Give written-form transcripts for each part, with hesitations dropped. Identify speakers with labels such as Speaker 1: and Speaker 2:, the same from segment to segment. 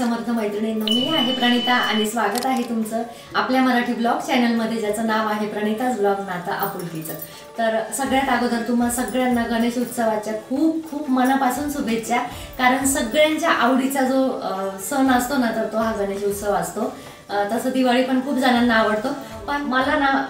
Speaker 1: समर्थ मैत्रिणींनो, मी आहे प्रणिता आणि स्वागत आहे तुमचं आपल्या मराठी ब्लॉग चॅनलमध्ये, ज्याचं नाव आहे प्रणिताज ब्लॉग नाता आपुलकीचं। तर सगळ्यात अगोदर तुम्हा सगळ्यांना गणेश उत्सवाच्या खूप खूप मनापासून शुभेच्छा। कारण सगळ्यांच्या आवडीचा जो सण असतो ना, तर तो हा गणेश उत्सव असतो। तसं दिवाळी पण खूप जणांना आवडतो, पण मला ना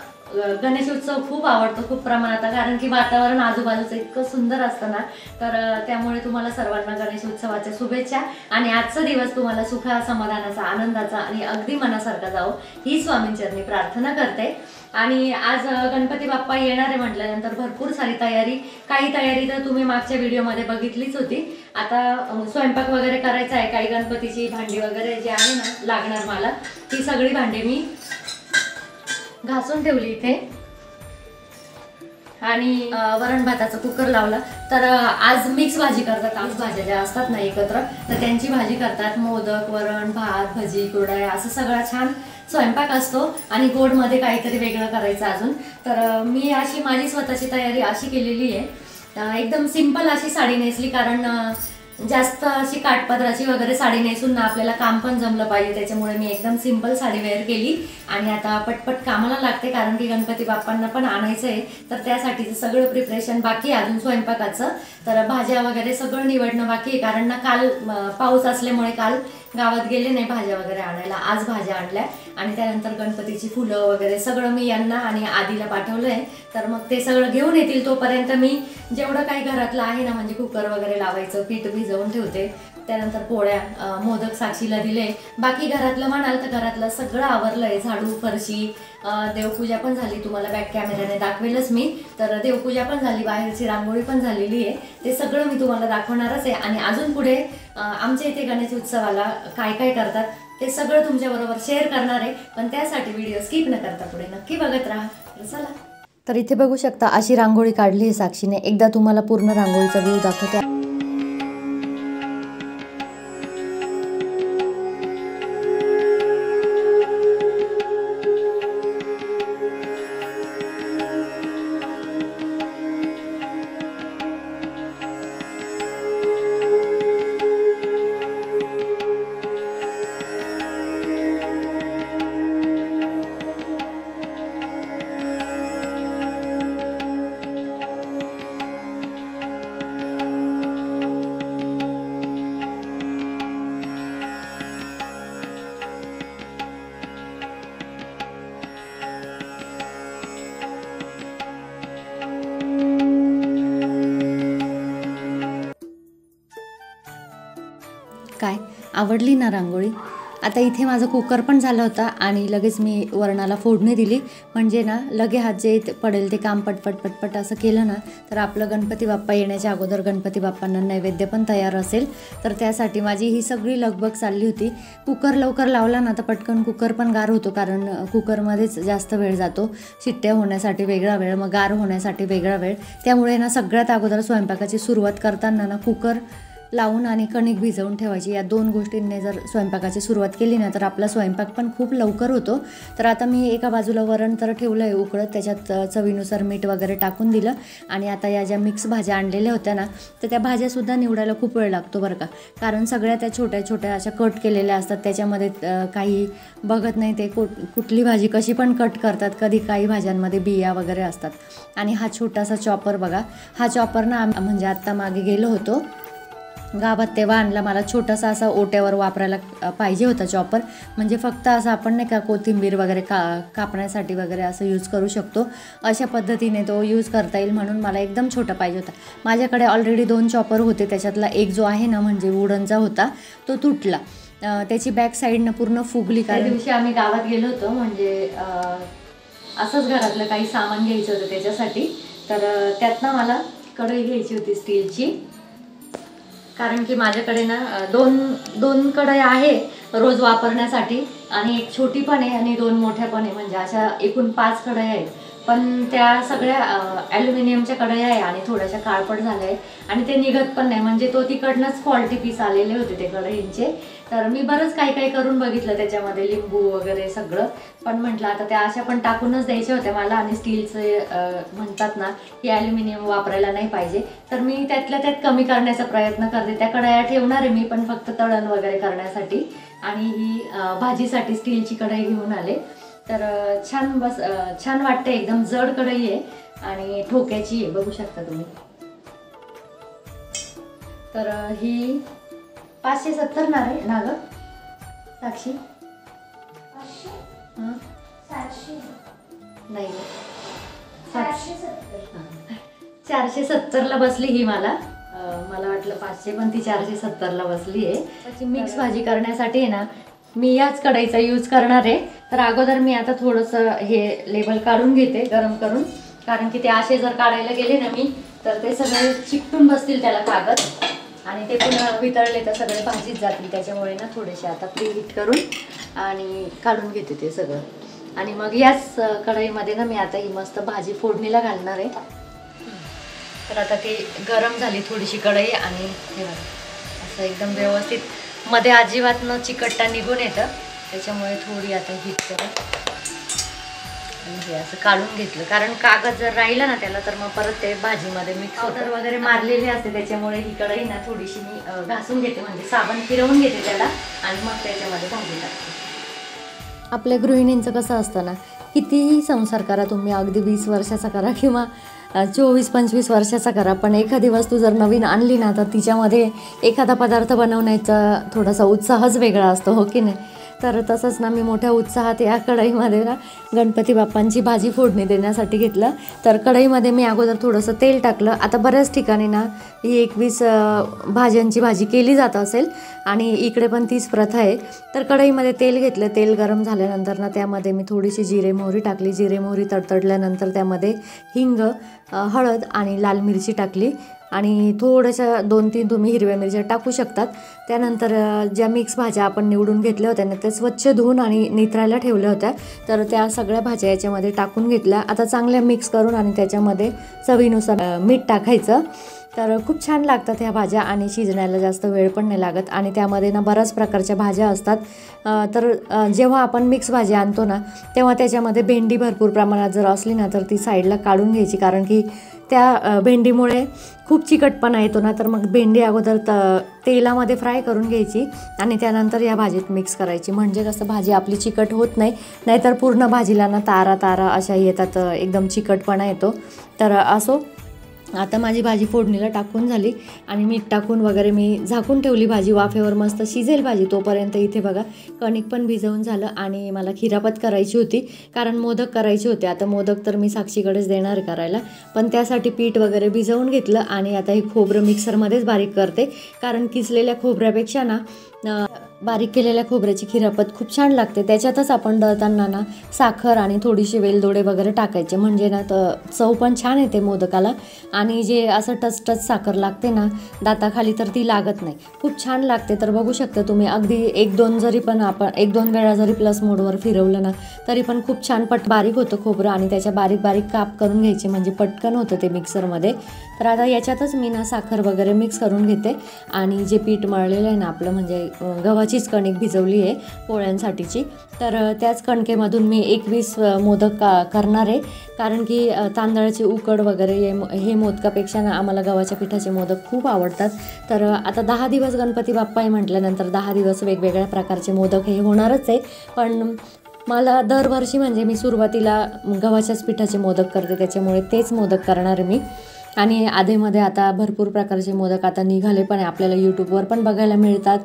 Speaker 1: गणेश उत्सव खूप आवडतो, खूप प्रमाणात। कारण की वातावरण आजूबाजूचं इतकं सुंदर असतं ना, तर त्यामुळे तुम्हाला सर्वांना गणेश उत्सवाच्या शुभेच्छा। आणि आजचा दिवस तुम्हाला सुखा समाधानाचा, आनंदाचा आणि अगदी मनासारखा जावो ही स्वामींचरणी प्रार्थना करते। आणि आज गणपती बाप्पा येणार आहे म्हटल्यानंतर भरपूर सारी तयारी, काही तयारी तर तुम्ही मागच्या व्हिडिओमध्ये बघितलीच होती। आता स्वयंपाक वगैरे करायचा आहे, काही गणपतीची भांडी वगैरे जी आहे ना लागणार मला, ती सगळी भांडी मी घासून ठेवली इथे। आणि वरण भाताचा कुकर लावला। तर आज मिक्स भाजी करतात, मिक्स भाज्या ज्या असतात ना एकत्र, तर त्यांची भाजी करतात। मोदक, वरण, भात, भजी, कुरडया असं सगळा छान स्वयंपाक असतो। आणि गोडमध्ये काहीतरी वेगळं करायचं अजून। तर मी अशी माझी स्वतःची तयारी अशी केलेली आहे, एकदम सिंपल अशी साडी नेसली, कारण जास्त अशी काठपदराची वगैरे साडी नेसून ना आपल्याला काम पण जमलं पाहिजे, त्याच्यामुळे मी एकदम सिंपल साडी वेअर केली। आणि आता पटपट कामाला लागते, कारण की गणपती बाप्पांना पण आणायचं आहे, तर त्यासाठीचं सगळं प्रिपरेशन बाकी आहे अजून स्वयंपाकाचं। तर भाज्या वगैरे सगळं निवडणं बाकी आहे, कारण ना काल पाऊस असल्यामुळे काल गावात गेले नाही भाज्या वगैरे आणायला, आज भाज्या आणल्या। आणि त्यानंतर गणपतीची फुलं वगैरे सगळं मी यांना आणि आधीला पाठवलंय, तर मग ते सगळं घेऊन येतील। तोपर्यंत मी जेवढं काही घरातलं आहे ना, म्हणजे कुकर वगैरे लावायचं, पीठ भिजवून ठेवते। त्यानंतर पोळ्या, मोदक साक्षीला दिले। बाकी घरातलं म्हणाल तर घरातलं सगळं आवरलंय, झाडू, फरशी, देवपूजा पण झाली, तुम्हाला बॅक कॅमेऱ्याने दाखवेलच मी। तर देवपूजा पण झाली, बाहेरची रांगोळी पण झालेली आहे, ते सगळं मी तुम्हाला दाखवणारच आहे। आणि अजून पुढे आमच्या इथे गणेश उत्सवाला काय काय करतात ते सगळं तुमच्याबरोबर शेअर करणार आहे, पण त्यासाठी व्हिडिओ स्किप न करता पुढे नक्की बघत राहा। चला, तर इथे बघू शकता अशी रांगोळी काढली आहे साक्षीने। एकदा तुम्हाला पूर्ण रांगोळीचा व्ह्यू दाखवते। काय आवडली ना रांगोळी? आता इथे माझं कुकर पण झालं होता आणि लगेच मी वरणाला फोडणी दिली, म्हणजे ना लगे हात जे पडेल ते काम पटपट पटपट असं केलं ना, तर आपलं गणपती बाप्पा येण्याच्या अगोदर गणपती बाप्पांना नैवेद्य पण तयार असेल। तर त्यासाठी माझी ही सगळी लगबग चालली होती। कुकर लवकर लावला ना तर पटकन कुकर पण गार होतो, कारण कुकरमध्येच जास्त वेळ जातो, शिट्ट्या होण्यासाठी वेगळा वेळ, मग गार होण्यासाठी वेगळा वेळ। त्यामुळे ना सगळ्यात अगोदर स्वयंपाकाची सुरुवात करताना ना कुकर लावून आणि कणिक भिजवून ठेवायची, या दोन गोष्टींनी जर स्वयंपाकाची सुरुवात केली ना तर आपला स्वयंपाक पण खूप लवकर होतो। तर आता मी एका बाजूला वरण तर ठेवलं आहे उकळत, त्याच्यात चवीनुसार मीठ वगैरे टाकून दिलं। आणि आता या ज्या मिक्स भाज्या आणलेल्या होत्या ना, तर त्या भाज्यासुद्धा निवडायला खूप वेळ लागतो बरं का, कारण सगळ्या त्या छोट्या छोट्या अशा कट केलेल्या असतात, त्याच्यामध्ये काही बघत नाही ते कुठली भाजी कशी पण कट करतात, कधी काही भाज्यांमध्ये बिया वगैरे असतात। आणि हा छोटासा चॉपर बघा, हा चॉपर ना म्हणजे आत्ता मागे गेलो होतो गावात तेव्हा आणला, मला छोटासा असा ओट्यावर वापरायला पाहिजे होता चॉपर, म्हणजे फक्त असं आपण नाही का कोथिंबीर वगैरे कापण्यासाठी वगैरे असं यूज करू शकतो, अशा पद्धतीने तो यूज करता येईल, म्हणून मला एकदम छोटा पाहिजे होता। माझ्याकडे ऑलरेडी 2 चॉपर होते, त्याच्यातला एक जो आहे ना म्हणजे वुडनचा होता तो तुटला, त्याची बॅक साईडनं पूर्ण फुगली। त्या दिवशी आम्ही गावात गेलो होतो, म्हणजे असंच घरातलं काही सामान घ्यायचं होतं त्याच्यासाठी, तर त्यातनं मला कढई घ्यायची होती स्टीलची, कारण की माझ्याकडे ना दोन कढया आहे रोज वापरण्यासाठी, आणि एक छोटी पण आहे आणि 2 मोठ्या पण आहे, म्हणजे अशा एकूण 5 कढया आहेत। पण त्या सगळ्या ॲल्युमिनियमच्या कढया आहे आणि थोड्याशा काळपट झाल्या आहे, आणि ते निघत पण नाही, म्हणजे तो तिकडनंच फॉल्टी पीस आलेले होते ते कढईंचे, तर मी बरंच काही काही करून बघितलं त्याच्यामध्ये, लिंबू वगैरे सगळं, पण म्हटलं आता त्या अशा पण टाकूनच द्यायच्या होत्या मला, आणि स्टीलचे म्हणतात ना की ॲल्युमिनियम वापरायला नाही पाहिजे, तर मी त्यातल्या त्यात कमी करण्याचा प्रयत्न करते. त्या कढया ठेवणार आहे मी पण फक्त तळण वगैरे करण्यासाठी, आणि ही भाजीसाठी स्टीलची कढई घेऊन आले. तर छान वाटते, एकदम जड कढई आहे आणि ठोक्याची आहे, बघू शकता तुम्ही. तर ही 570 ना ग साक्षी? नाही, 470ला बसली ही. मला वाटलं 500, पण ती 470ला बसली आहे. त्याची मिक्स भाजी करण्यासाठी आहे ना मी याच कढईचा यूज करणार आहे. तर अगोदर मी आता थोडंसं हे लेबल काढून घेते गरम करून, कारण की ते असे जर काढायला गेले ना मी तर ते सगळे चिकटून बसतील त्याला कागद, आणि ते पुन्हा वितळले तर सगळे भाजीत जातील. त्याच्यामुळे ना थोडेसे आता प्रीहीट करून आणि काढून घेते ते सगळं. आणि मग याच कढईमध्ये ना मी आता ही मस्त भाजी फोडणीला घालणार आहे. तर आता ती गरम झाली थोडीशी कढई, आणि हे बघा असं एकदम व्यवस्थित मध्ये अजिबात न चिकटता निघून येतं. त्याच्यामुळे थोडी आता हीट करून आणि हे असं काढून घेतलं, कारण कागद जर राहिला ना त्याला तर मग परत ते भाजीमध्ये मिक्स पावडर वगैरे मारलेले असते. त्याच्यामुळे ही कढई ना थोडीशी मी घासून घेते, म्हणजे साबण फिरवून घेते त्याला, आणि मग त्याच्यामध्ये भाजी टाकते. आपल्या गृहिणींचं कसं असतं ना, कितीही संसार करा तुम्ही, अगदी 20 वर्षाचा करा किंवा 24-25 वर्षाचा करा, पण एखादी वस्तू जर नवीन आणली ना तर तिच्यामध्ये एखादा पदार्थ बनवण्याचा थोडासा उत्साहच वेगळा असतो, हो की नाही? तर तसंच ना मी मोठ्या उत्साहात या कढईमध्ये ना गणपती बाप्पांची भाजी फोडणी देण्यासाठी घेतलं. तर कढईमध्ये मी अगोदर थोडंसं तेल टाकलं. आता बऱ्याच ठिकाणी ना ही 21 भाज्यांची भाजी केली जात असेल, आणि इकडे पण तीच प्रथा आहे. तर कढईमध्ये तेल घेतलं. तेल गरम झाल्यानंतर ना त्यामध्ये मी थोडीशी जिरे मोहरी टाकली. जिरे मोहरी तडतडल्यानंतर त्यामध्ये हिंग, हळद आणि लाल मिरची टाकली, आणि थोड्याशा 2-3 तुम्ही हिरव्या मिरच्या टाकू शकतात. त्यानंतर ज्या मिक्स भाज्या आपण निवडून घेतल्या होत्या ना त्या स्वच्छ धुवून आणि निथरायला ठेवल्या होत्या, तर त्या सगळ्या भाज्या याच्यामध्ये टाकून घेतल्या. आता चांगल्या मिक्स करून आणि त्याच्यामध्ये चवीनुसार मीठ टाकायचं. तर खूप छान लागतात ह्या भाज्या, आणि शिजण्याला जास्त वेळ पण नाही लागत, आणि त्यामध्ये ना बऱ्याच प्रकारच्या भाज्या असतात. तर जेव्हा आपण मिक्स भाजी आणतो ना तेव्हा त्याच्यामध्ये भेंडी भरपूर प्रमाणात जर असली ना तर ती साईडला काढून घ्यायची, कारण की त्या भेंडीमुळे खूप चिकटपणा येतो ना. तर मग भेंडी अगोदर तेलामध्ये फ्राय करून घ्यायची आणि त्यानंतर या भाजीत मिक्स करायची, म्हणजे कसं भाजी आपली चिकट होत नाही. नाहीतर पूर्ण भाजीला ना तारा अशा येतात, एकदम चिकटपणा येतो. तर असो, आता माझी भाजी फोडणीला टाकून झाली आणि मीठ टाकून वगैरे मी झाकून ठेवली. भाजी वाफेवर मस्त शिजेल भाजी तोपर्यंत. इथे बघा कणिक पण भिजवून झालं, आणि मला खिरापत करायची होती, कारण मोदक करायचे होते. आता मोदक तर मी साक्षीकडेच देणार करायला, पण त्यासाठी पीठ वगैरे भिजवून घेतलं. आणि आता हे खोबरं मिक्सरमध्येच बारीक करते, कारण किसलेल्या खोबऱ्यापेक्षा ना बारीक केलेल्या खोबऱ्याची खिरापत खूप छान लागते. त्याच्यातच आपण दळताना ना साखर आणि थोडीशी वेलदोडे वगैरे टाकायचे, म्हणजे ना तर चव पण छान येते मोदकाला. आणि जे असं टच साखर लागते ना दाताखाली तर ती लागत नाही, खूप छान लागते. तर बघू शकता तुम्ही, अगदी 1-2 जरी पण आपण 1-2 वेळा जरी प्लस मोडवर फिरवलं ना तरी पण खूप छान बारीक होतं खोबरं, आणि त्याच्या बारीक काप करून घ्यायचे, म्हणजे पटकन होतं ते मिक्सरमध्ये. तर आता याच्यातच मी ना साखर वगैरे मिक्स करून घेते, आणि जे पीठ मळलेलं आहे ना आपलं, म्हणजे गव्हाचीच कणिक भिजवली आहे पोळ्यांसाठीची, तर त्याच कणकेमधून मी 21 मोदक करणार आहे. कारण की तांदळाची उकड वगैरे हे मोदकापेक्षा ना आम्हाला गव्हाच्या पिठाचे मोदक खूप आवडतात. तर आता 10 दिवस गणपती बाप्पा आहे म्हटल्यानंतर 10 दिवस वेगवेगळ्या प्रकारचे मोदक हे होणारच आहे. पण मला दरवर्षी म्हणजे मी सुरुवातीला गव्हाच्याच पिठाचे मोदक करते, त्याच्यामुळे तेच मोदक करणार आहे मी. आणि आधेमध्ये आता भरपूर प्रकारचे मोदक आता निघाले पण आहे, आपल्याला यूट्यूबवर पण बघायला मिळतात,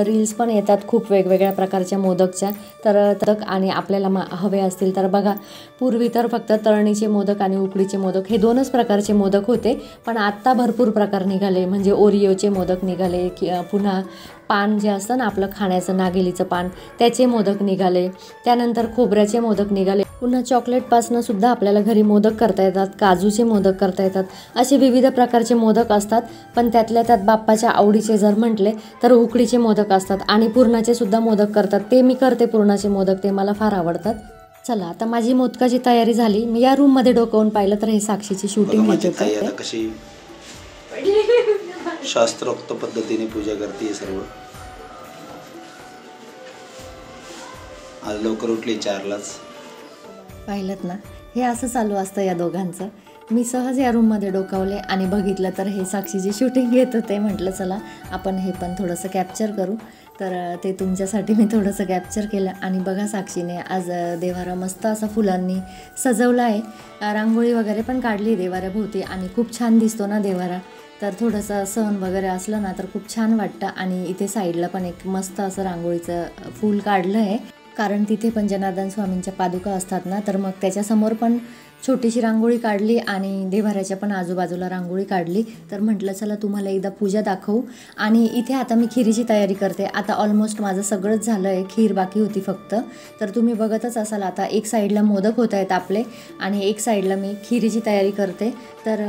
Speaker 1: रील्स पण येतात खूप वेगवेगळ्या प्रकारच्या मोदकच्या. तर आणि आपल्याला हवे असतील तर बघा, पूर्वी तर फक्त तळणीचे मोदक आणि उकडीचे मोदक हे 2च प्रकारचे मोदक होते, पण आत्ता भरपूर प्रकार निघाले. म्हणजे ओरिओचे मोदक निघाले, पुन्हा पान जे असतं ना आपलं खाण्याचं नागेलीचं पान, त्याचे मोदक निघाले. त्यानंतर खोबऱ्याचे मोदक निघाले. पुन्हा चॉकलेटपासनं सुद्धा आपल्याला घरी मोदक करता येतात, काजूचे मोदक करता येतात, असे विविध प्रकारचे मोदक असतात. पण त्यातल्या त्यात बाप्पाच्या आवडीचे जर म्हटले तर उकडीचे मोदक असतात, आणि पुरणाचे सुद्धा मोदक करतात. ते मी करते पुरणाचे मोदक, ते मला फार आवडतात. चला, आता माझी मोदकाची तयारी झाली. मी या रूममध्ये डोकावून पाहिलं तर हे साक्षीची शूटिंग घेते.
Speaker 2: कशी शास्त्रोक्त पद्धतीने पूजा करते सर्व. आज लवकर उठली 4लाच.
Speaker 1: पाहिलं ना, हे असं चालू असतं या दोघांचं. मी सहज या रूममध्ये डोकावले आणि बघितलं तर हे साक्षीची शूटिंग घेत होते. म्हटलं चला आपण हे पण थोडंसं कॅप्चर करू. तर ते तुमच्यासाठी मी थोडंसं कॅप्चर केलं. आणि बघा साक्षीने आज देवारा मस्त असा फुलांनी सजवला आहे. रांगोळी वगैरे पण काढली देवाऱ्याभोवती आणि खूप छान दिसतो ना देवारा. तर थोडंसं सण वगैरे असलं ना तर खूप छान वाटतं. आणि इथे साईडला पण एक मस्त असं रांगोळीचं फूल काढलं आहे, कारण तिथे पण जनार्दन स्वामींच्या पादुका असतात ना, तर मग त्याच्यासमोर पण छोटीशी रांगोळी काढली आणि देवाऱ्याच्या पण आजूबाजूला रांगोळी काढली. तर म्हटलं चला तुम्हाला एकदा पूजा दाखवू. आणि इथे आता मी खिरीची तयारी करते. आता ऑलमोस्ट माझं सगळंच झालं आहे, खीर बाकी होती फक्त. तर तुम्ही बघतच असाल आता एक साईडला मोदक होत आहेत आपले आणि एक साईडला मी खिरीची तयारी करते. तर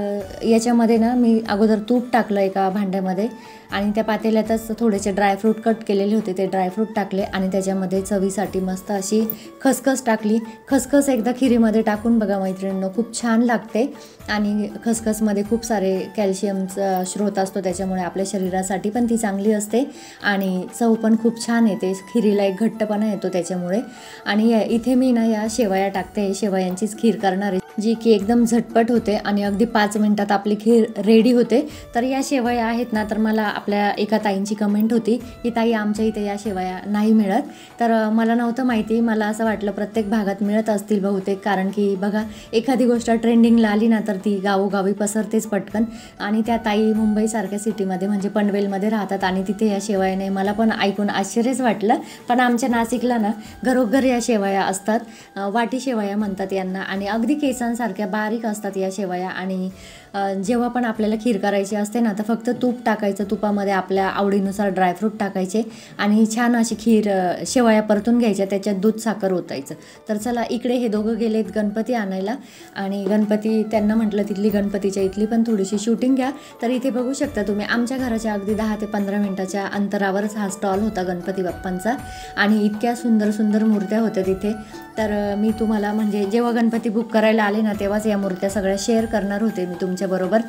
Speaker 1: याच्यामध्ये ना मी अगोदर तूप टाकलं एका भांड्यामध्ये आणि त्या पातेल्यातच थोडेसे ड्रायफ्रूट कट केलेले होते, ते ड्रायफ्रूट टाकले आणि त्याच्यामध्ये चवीसाठी मस्त अशी खसखस टाकली. खसखस एकदा खिरीमध्ये टाकून बघा मैत्रिणींनो, खूप छान लागते. आणि खसखसमध्ये खूप सारे कॅल्शियमचा स्रोत असतो, त्याच्यामुळे आपल्या शरीरासाठी पण ती चांगली असते आणि चव पण खूप छान येते. खिरीला एक घट्टपणा येतो त्याच्यामुळे. आणि इथे मी ना या शेवया टाकते. शेवयांचीच खीर करणार आहे, जी की एकदम झटपट होते आणि अगदी 5 मिनिटात आपली खीर रेडी होते. तर या शेवया आहेत ना, तर मला आपल्या एका ताईंची कमेंट होती की ताई आमच्या इथे या शेवया नाही मिळत. तर मला नव्हतं माहिती. मला असं वाटलं प्रत्येक भागात मिळत असतील बहुतेक, कारण की बघा एखादी गोष्ट ट्रेंडिंगला आली ना तर ती गावोगावी पसरतेच पटकन. आणि त्या ताई मुंबईसारख्या सिटीमध्ये म्हणजे पनवेलमध्ये राहतात आणि तिथे या शेवया नाही. मला पण ऐकून आश्चर्यच वाटलं. पण आमच्या नाशिकला ना घरोघर या शेवया असतात. वाटी शेवया म्हणतात यांना आणि अगदी केसांसारख्या बारीक असतात या शेवया. आणि जेव्हा पण आपल्याला खीर करायची असते ना तर फक्त तूप टाकायचं, तुपामध्ये आपल्या आवडीनुसार ड्रायफ्रूट टाकायचे आणि छान अशी खीर शेवया परतून घ्यायच्या, त्याच्यात दूध साखर ओतायचं. तर चला इकडे हे दोघं गेलेत गणपती आणायला आणि गणपती त्यांना म्हटलं तिथली गणपतीच्या इथली पण थोडीशी शूटिंग घ्या. तर इथे बघू शकता तुम्ही आमच्या घराच्या अगदी 10 ते 15 मिनिटाच्या अंतरावरच हा स्टॉल होता गणपती बाप्पांचा आणि इतक्या सुंदर सुंदर मूर्त्या होत्या तिथे. तर मी तुम्हाला म्हणजे जेव्हा गणपती बुक करायला आले ना तेव्हाच या मूर्त्या सगळ्या शेअर करणार होते मी तुमच्याबरोबर,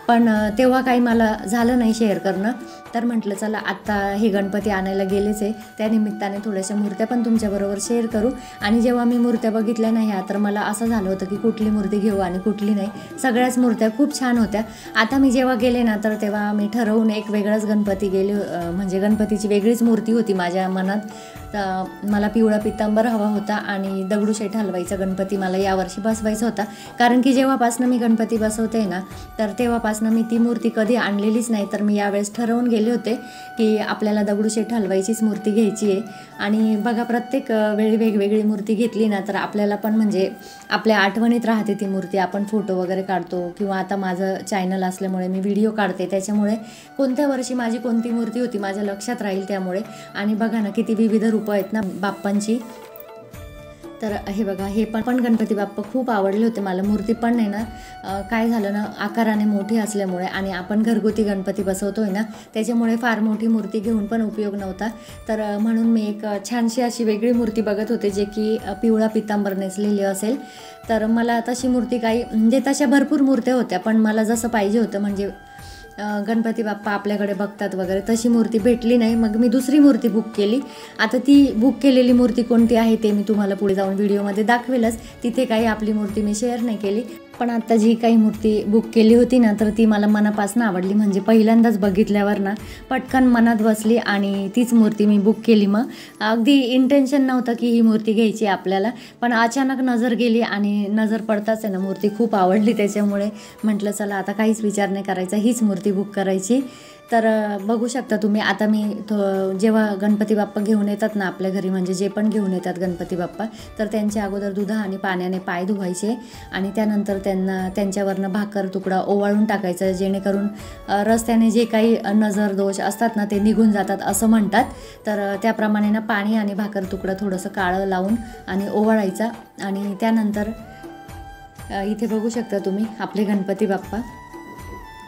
Speaker 1: पण तेव्हा काही मला झालं नाही शेअर करणं. तर म्हटलं चला आत्ता हे गणपती आणायला गेलेच आहे, त्यानिमित्ताने थोड्याशा मूर्त्या पण तुमच्याबरोबर शेअर करू. आणि जेव्हा मी मूर्त्या बघितल्या नाही ह्या, तर मला असं झालं होतं की कुठली मूर्ती घेऊ आणि कुठली नाही. सगळ्याच मूर्त्या खूप छान होत्या. आता मी जेव्हा गेले ना तर तेव्हा मी ठरवून एक वेगळाच गणपती गेले, म्हणजे गणपतीची वेगळीच मूर्ती होती माझ्या मनात. तर मला पिवळा पितांबर हवा होता आणि दगडूशेठ हलवाईचा गणपती मला यावर्षी बसवायचा होता, कारण की जेव्हापासनं मी गणपती बसवते ना तर तेव्हापासनं मी ती मूर्ती कधी आणलेलीच नाही. तर मी यावेळेस ठरवून गेले होते की आपल्याला दगडूशेठ हलवाईचीच मूर्ती घ्यायची आहे. आणि बघा प्रत्येक वेळी वेगवेगळी मूर्ती घेतली ना तर आपल्याला पण म्हणजे आपल्या आठवणीत राहते ती मूर्ती. आपण फोटो वगैरे काढतो किंवा आता माझं चॅनल असल्यामुळे मी व्हिडिओ काढते, त्याच्यामुळे कोणत्या वर्षी माझी कोणती मूर्ती होती माझ्या लक्षात राहील त्यामुळे. आणि बघा ना किती विविध रूपं आहेत ना बाप्पांची. तर हे बघा हे पण गणपती बाप्पा खूप आवडले होते मला. मूर्ती पण नाही ना काय झालं ना आकाराने मोठी असल्यामुळे आणि आपण घरगुती गणपती बसवतोय ना त्याच्यामुळे फार मोठी मूर्ती घेऊन पण उपयोग नव्हता. तर म्हणून मी एक छानशी अशी वेगळी मूर्ती बघत होते जे की पिवळा पितांबर नेसलेली असेल. तर मला तशी मूर्ती काही म्हणजे तशा भरपूर मूर्त्या होत्या, पण मला जसं पाहिजे होतं म्हणजे गणपती बाप्पा आपल्याकडे बघतात वगैरे तशी मूर्ती भेटली नाही. मग मी दुसरी मूर्ती बुक केली. आता ती बुक केलेली मूर्ती कोणती आहे ते मी तुम्हाला पुढे जाऊन व्हिडिओमध्ये दाखवेलच. तिथे काही आपली मूर्ती मी शेअर नाही केली, पण आता जी काही मूर्ती बुक केली होती ना तर ती मला मनापासून आवडली. म्हणजे पहिल्यांदाच बघितल्यावर ना पटकन मनात बसली आणि तीच मूर्ती मी बुक केली. मग अगदी इंटेन्शन नव्हतं की ही मूर्ती घ्यायची आपल्याला, पण अचानक नजर गेली आणि नजर पडताच आहे ना मूर्ती खूप आवडली. त्याच्यामुळे म्हटलं चला आता काहीच विचार नाही करायचा, हीच मूर्ती बुक करायची. तर बघू शकता तुम्ही आता मी जेव्हा गणपती बाप्पा घेऊन येतात ना आपल्या घरी, म्हणजे जे पण घेऊन येतात गणपती बाप्पा, तर त्यांच्या अगोदर दुधा आणि पाण्याने पाय धुवायचे आणि त्यानंतर त्यांच्यावरनं भाकर तुकडा ओवाळून टाकायचं, जेणेकरून रस्त्याने जे काही नजर दोष असतात ना ते निघून जातात असं म्हणतात. तर त्याप्रमाणे ना पाणी आणि भाकर तुकडा थोडंसं काळं लावून आणि ओवाळायचा. आणि त्यानंतर इथे बघू शकता तुम्ही आपले गणपती बाप्पा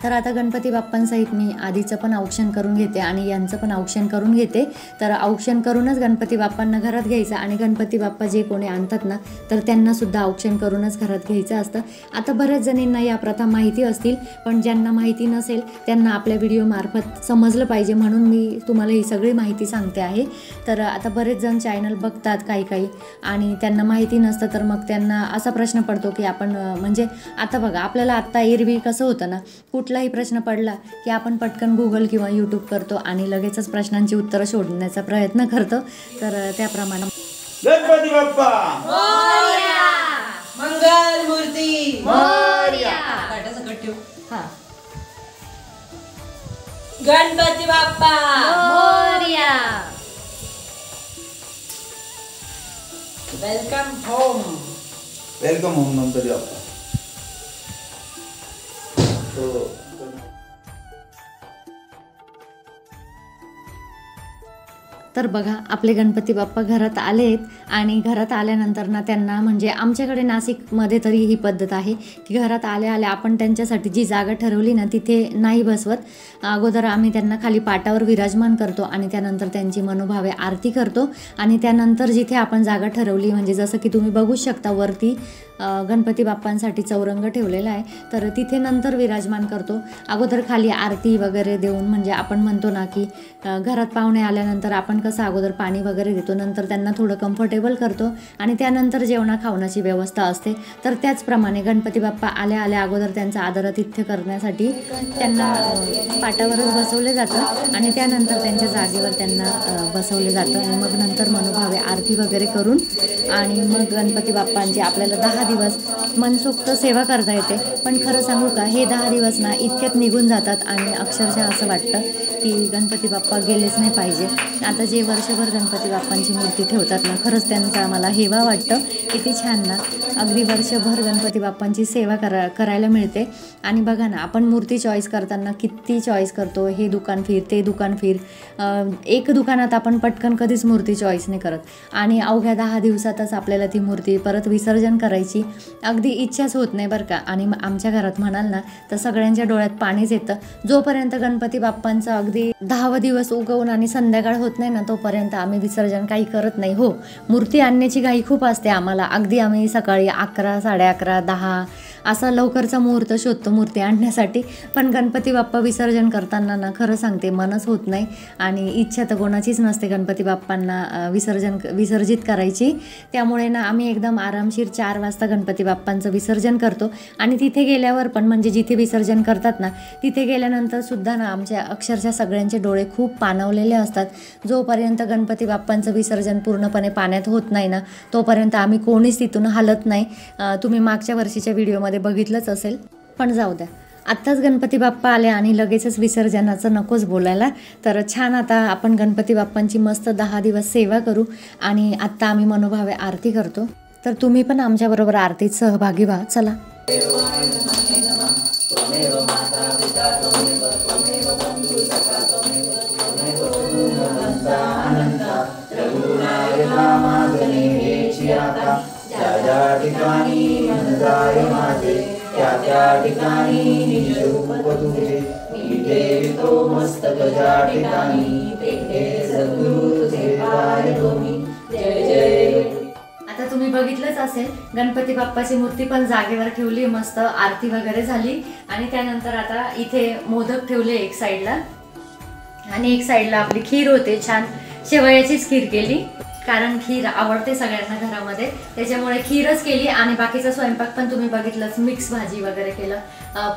Speaker 1: तर आता गणपती बाप्पांसहित मी आधीचं पण औक्षण करून घेते आणि यांचं पण औक्षण करून घेते. तर औक्षण करूनच गणपती बाप्पांना घरात घ्यायचं आणि गणपती बाप्पा जे कोणी आणतात ना तर त्यांनासुद्धा औक्षण करूनच घरात घ्यायचं असतं. आता बऱ्याच जणींना या प्रथा माहिती असतील, पण ज्यांना माहिती नसेल त्यांना आपल्या व्हिडिओमार्फत समजलं पाहिजे म्हणून मी तुम्हाला ही सगळी माहिती सांगते आहे. तर आता बरेच जण चॅनल बघतात काही आणि त्यांना माहिती नसतं, तर मग त्यांना असा प्रश्न पडतो की आपण म्हणजे आता बघा आपल्याला आत्ता एरवी कसं होतं ना, कुठलाही प्रश्न पडला की आपण पटकन गुगल किंवा यूट्यूब करतो आणि लगेचच प्रश्नांची उत्तरं शोधण्याचा प्रयत्न करतो. तर त्याप्रमाणे
Speaker 2: गणपती बाप्पा
Speaker 3: मोरया, मंगल मूर्ती मोरया.
Speaker 1: हां
Speaker 3: गणपती बाप्पा मोरया. Welcome home.
Speaker 2: Welcome home Ganpati Bappa.
Speaker 1: तर बघा आपले गणपती बाप्पा घरात आलेत आणि घरात आल्यानंतर ना त्यांना म्हणजे आमच्याकडे नाशिकमध्ये तरी ही पद्धत आहे की घरात आल्या आपण त्यांच्यासाठी जी जागा ठरवली ना तिथे नाही बसवत. अगोदर आम्ही त्यांना खाली पाटावर विराजमान करतो आणि त्यानंतर त्यांची मनोभावे आरती करतो आणि त्यानंतर जिथे आपण जागा ठरवली म्हणजे जसं की तुम्ही बघू शकता वरती गणपती बाप्पांसाठी चौरंग ठेवलेला आहे, तर तिथे नंतर विराजमान करतो. अगोदर खाली आरती वगैरे देऊन म्हणजे आपण म्हणतो ना की घरात पाहुणे आल्यानंतर आपण कसं अगोदर पाणी वगैरे देतो, नंतर त्यांना थोडं कम्फर्टेबल करतो आणि त्यानंतर जेवणा खावण्याची व्यवस्था असते. तर त्याचप्रमाणे गणपती बाप्पा आल्या अगोदर त्यांचा आदरातिथ्य करण्यासाठी त्यांना पाटावरच बसवले जातं आणि त्यानंतर त्यांच्या जागेवर त्यांना बसवले जातं आणि मग नंतर मनोभावे आरती वगैरे करून आणि मग गणपती बाप्पांची आपल्याला 10 दिवस मनसोक्त सेवा करता येते. पण खरं सांगू का, हे 10 दिवस ना इतक्यात निघून जातात आणि अक्षरशः असं वाटतं की गणपती बाप्पा गेलेच नाही पाहिजे. आता जे वर्षभर गणपती बाप्पांची मूर्ती ठेवतात ना, खरंच त्यांचा मला हेवा वाटतं. किती छान ना, अगदी वर्षभर गणपती बाप्पांची सेवा करायला मिळते. आणि बघा ना, आपण मूर्ती चॉईस करताना किती चॉईस करतो, हे दुकान फिर ते दुकान फिर. एक दुकानात आपण पटकन कधीच मूर्ती चॉईस नाही करत आणि अवघ्या 10 दिवसातच आपल्याला ती मूर्ती परत विसर्जन करायची अगदी इच्छाच होत नाही बरं का. आणि आमच्या घरात म्हणाल ना तर सगळ्यांच्या डोळ्यात पाणीच येतं. जोपर्यंत गणपती बाप्पांचं अगदी 10वा दिवस उगवून आणि संध्याकाळ होत नाही ना तोपर्यंत आम्ही विसर्जन काही करत नाही. हो, मूर्ती आणण्याची घाई खूप असते आम्हाला. अगदी आम्ही सकाळी 11, 11:30, 10 असा लवकरचा मुहूर्त शोधतो मूर्ती आणण्यासाठी. पण गणपती बाप्पा विसर्जन करताना ना खरं सांगते मनच होत नाही आणि इच्छा तर कोणाचीच नसते गणपती बाप्पांना विसर्जित करायची. त्यामुळे ना आम्ही एकदम आरामशीर 4 वाजता गणपती बाप्पांचं विसर्जन करतो. आणि तिथे गेल्यावर पण म्हणजे जिथे विसर्जन करतात ना तिथे गेल्यानंतर सुद्धा ना आमच्या अक्षरशः सगळ्यांचे डोळे खूप पाणावलेले असतात. जोपर्यंत गणपती बाप्पांचं विसर्जन पूर्णपणे पाण्यात होत नाही ना तोपर्यंत आम्ही कोणीच तिथून हलत नाही. तुम्ही मागच्या वर्षीच्या व्हिडिओमध्ये बघितलंच असेल. पण जाऊ द्या, आत्ताच गणपती बाप्पा आले आणि लगेचच विसर्जनाचं नकोच बोलायला. तर छान आता आपण गणपती बाप्पांची मस्त 10 दिवस सेवा करू आणि आत्ता आम्ही मनोभावे आरती करतो. तर तुम्ही पण आमच्याबरोबर आरतीत सहभागी व्हा. चला.
Speaker 2: त्या ठिकाणी मंदाय माझे त्या ठिकाणी निजरूप तुझे मी ठेवितो मस्तक ज्या ठिकाणी ते सद्गुरु तुझे पाय दोन्ही. जय जय.
Speaker 1: आता तुम्ही बघितलंच असेल गणपती बाप्पाची मूर्ती पण जागेवर ठेवली, मस्त आरती वगैरे झाली आणि त्यानंतर आता इथे मोदक ठेवले एक साईडला आणि एक साईडला आपली खीर होते. छान शेवयाचीच खीर केली कारण खीर आवडते सगळ्यांना घरामध्ये, त्याच्यामुळे खीरच केली. आणि बाकीचा स्वयंपाक पण तुम्ही बघितलंच, मिक्स भाजी वगैरे केलं,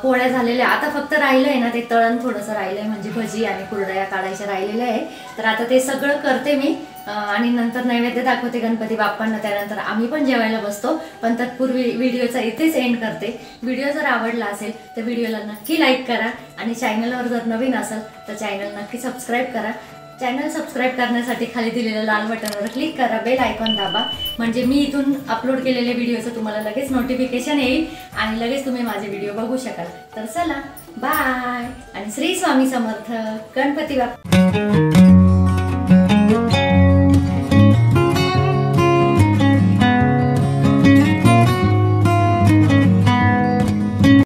Speaker 1: पोळ्या झालेल्या. आता फक्त राहिलं आहे ना ते तळण थोडंसं राहिलं आहे, म्हणजे भजी आणि कुरडया काढायच्या राहिलेल्या आहे. तर आता ते सगळं करते मी आणि नंतर नैवेद्य दाखवते गणपती बाप्पांना. त्यानंतर आम्ही पण जेवायला बसतो. पण तत्पूर्वी व्हिडिओचा इथेच एंड करते. व्हिडिओ जर आवडला असेल तर व्हिडिओला नक्की लाईक करा आणि चॅनलवर जर नवीन असेल तर चॅनल नक्की सबस्क्राईब करा. चॅनल सबस्क्राईब करण्यासाठी खाली दिलेल्या लाल बटनवर क्लिक करा, बेल आयकॉन दाबा, म्हणजे मी इथून अपलोड केलेल्या व्हिडिओचं तुम्हाला लगेच नोटिफिकेशन येईल आणि लगेच तुम्ही माझे व्हिडिओ बघू शकाल. तर चला, बाय आणि श्री स्वामी समर्थ. गणपती बाप्पा.